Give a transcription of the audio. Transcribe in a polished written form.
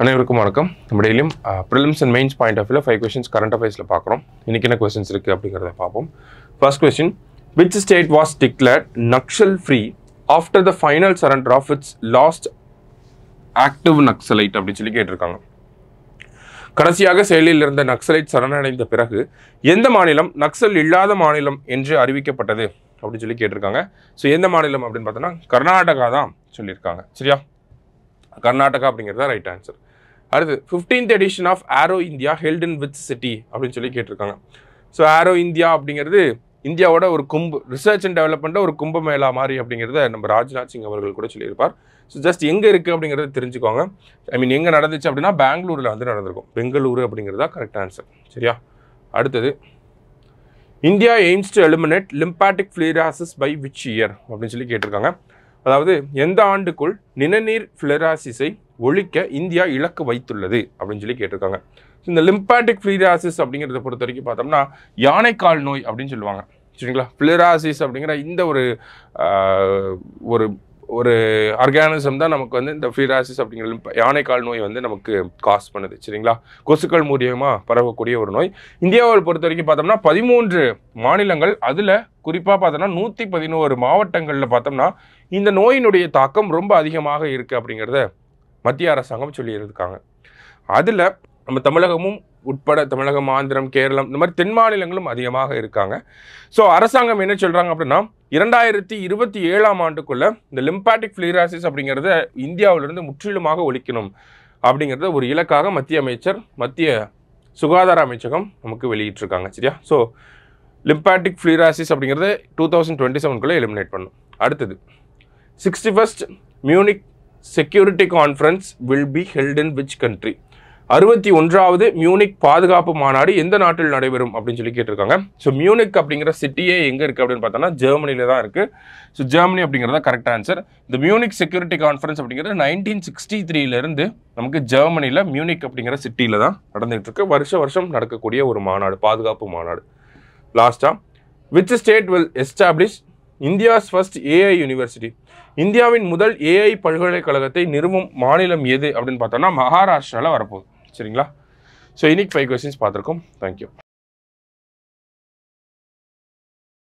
அனைவருக்கும் வணக்கம். நம்ம டெய்லியும் prelims and mains point of வியூல 5 questions கரண்ட் அஃபேர்ஸில் பார்க்குறோம். இன்றைக்கி என்ன கொஸ்டின்ஸ் இருக்குது அப்படிங்கிறத பார்ப்போம். First question, which state was declared Naxal free after the final surrender of its last active Naxalite அப்படின்னு சொல்லி கேட்டிருக்காங்க. கடைசியாக செயலில் இருந்த நக்சலைட் சரணடைந்த பிறகு எந்த மாநிலம் நக்சல் இல்லாத மாநிலம் என்று அறிவிக்கப்பட்டது அப்படின்னு சொல்லி கேட்டிருக்காங்க. ஸோ எந்த மாநிலம் அப்படின்னு பார்த்தோன்னா கர்நாடகா தான் சொல்லியிருக்காங்க. சரியா, கர்நாடகா அப்படிங்கிறது ரைட் ஆன்சர். அடுத்து 15th edition of aero India held in which city அப்படின்னு சொல்லி கேட்டிருக்காங்க. ஸோ ஆரோ இந்தியா அப்படிங்கிறது இந்தியாவோட ஒரு ரிசர்ச் அண்ட் டெவலப்மெண்ட்டை ஒரு கும்பமேளா மாதிரி அப்படிங்கிறத நம்ம ராஜ்நாத் சிங் அவர்கள் கூட சொல்லியிருப்பார். ஸோ ஜஸ்ட் எங்கே இருக்குது அப்படிங்கிறத தெரிஞ்சுக்கோங்க. எங்கே நடந்துச்சு அப்படின்னா பெங்களூரில் வந்து நடந்திருக்கும். பெங்களூரு அப்படிங்கிறதா கரெக்ட் ஆன்சர். சரியா, அடுத்தது, India aims to eliminate lymphatic filariasis by which year அப்படின்னு சொல்லி கேட்டிருக்காங்க. அதாவது எந்த ஆண்டுக்குள் நிணநீர் ஃபிளராசிஸை ஒழிக்க இந்தியா இலக்கு வைத்துள்ளது அப்படின்னு சொல்லி கேட்டிருக்காங்க. இந்த லிம்பாட்டிக் ஃபிளராசிஸ் அப்படிங்கிறத பொறுத்த வரைக்கும் பார்த்தோம்னா யானைக்கால் நோய் அப்படின்னு சொல்லுவாங்க. சரிங்களா, ஃபிளராசிஸ் அப்படிங்கிற இந்த ஒரு ஒரு ஆர்கானிசம் தான் நமக்கு வந்து இந்த ஃபிளராசிஸ் அப்படிங்கிற யானைக்கால் நோய் வந்து நமக்கு காஸ் பண்ணுது. சரிங்களா, கொசுக்கள் மூலியமாக பரவக்கூடிய ஒரு நோய். இந்தியாவை பொறுத்த வரைக்கும் பார்த்தோம்னா 13 மாநிலங்கள், அதில் குறிப்பாக பார்த்தோம்னா 111 மாவட்டங்களில் பார்த்தோம்னா இந்த நோயினுடைய தாக்கம் ரொம்ப அதிகமாக இருக்குது அப்படிங்கிறத மத்திய அரசாங்கம் சொல்லியிருக்காங்க. அதில் நம்ம தமிழகமும் உட்பட தமிழகம், ஆந்திரம், கேரளம் இந்த மாதிரி தென் மாநிலங்களும் அதிகமாக இருக்காங்க. ஸோ அரசாங்கம் என்ன சொல்கிறாங்க அப்படின்னா 2027ஆம் ஆண்டுக்குள்ளே இந்த லிம்பாட்டிக் ஃபிளராசிஸ் அப்படிங்கிறத இந்தியாவிலிருந்து முற்றிலுமாக ஒழிக்கணும் அப்படிங்கிறத ஒரு இலக்காக மத்திய சுகாதார அமைச்சகம் நமக்கு வெளியிட்டிருக்காங்க. சரியா, ஸோ லிம்பாட்டிக் ஃபிளராசிஸ் அப்படிங்கிறத 2027குள்ளே எலிமினேட் பண்ணும். அடுத்தது, 61st Munich security conference will be held in which country? 61வது மியூனிக் பாதுகாப்பு மாநாடு எந்த நாட்டில் நடைபெறும் அப்படின்னு சொல்லி கேட்டிருக்காங்க. ஸோ மியூனிக் அப்படிங்கிற சிட்டியே எங்கே இருக்குது அப்படின்னு பார்த்தோன்னா ஜெர்மனியில் தான் இருக்குது. ஸோ ஜெர்மனி அப்படிங்கிறதா கரெக்ட் ஆன்சர். இந்த மியூனிக் செக்யூரிட்டி கான்ஃபரன்ஸ் அப்படிங்கிறது 1963 நமக்கு ஜெர்மனியில் மியூனிக் அப்படிங்கிற சிட்டியில் தான் நடந்துகிட்டு இருக்கு. வருஷம் நடக்கக்கூடிய ஒரு மாநாடு, பாதுகாப்பு மாநாடு. லாஸ்ட்டாக, which state will establish India's first AI university? இந்தியாவின் முதல் ஏஐ பல்கலைக்கழகத்தை நிறுவும் மாநிலம் எது அப்படின்னு பார்த்தோம்னா மகாராஷ்டிராவில் வரப்போகுது. சரிங்களா, ஸோ இன்னைக்கு 5 questions பார்த்துருக்கோம். தேங்க்யூ.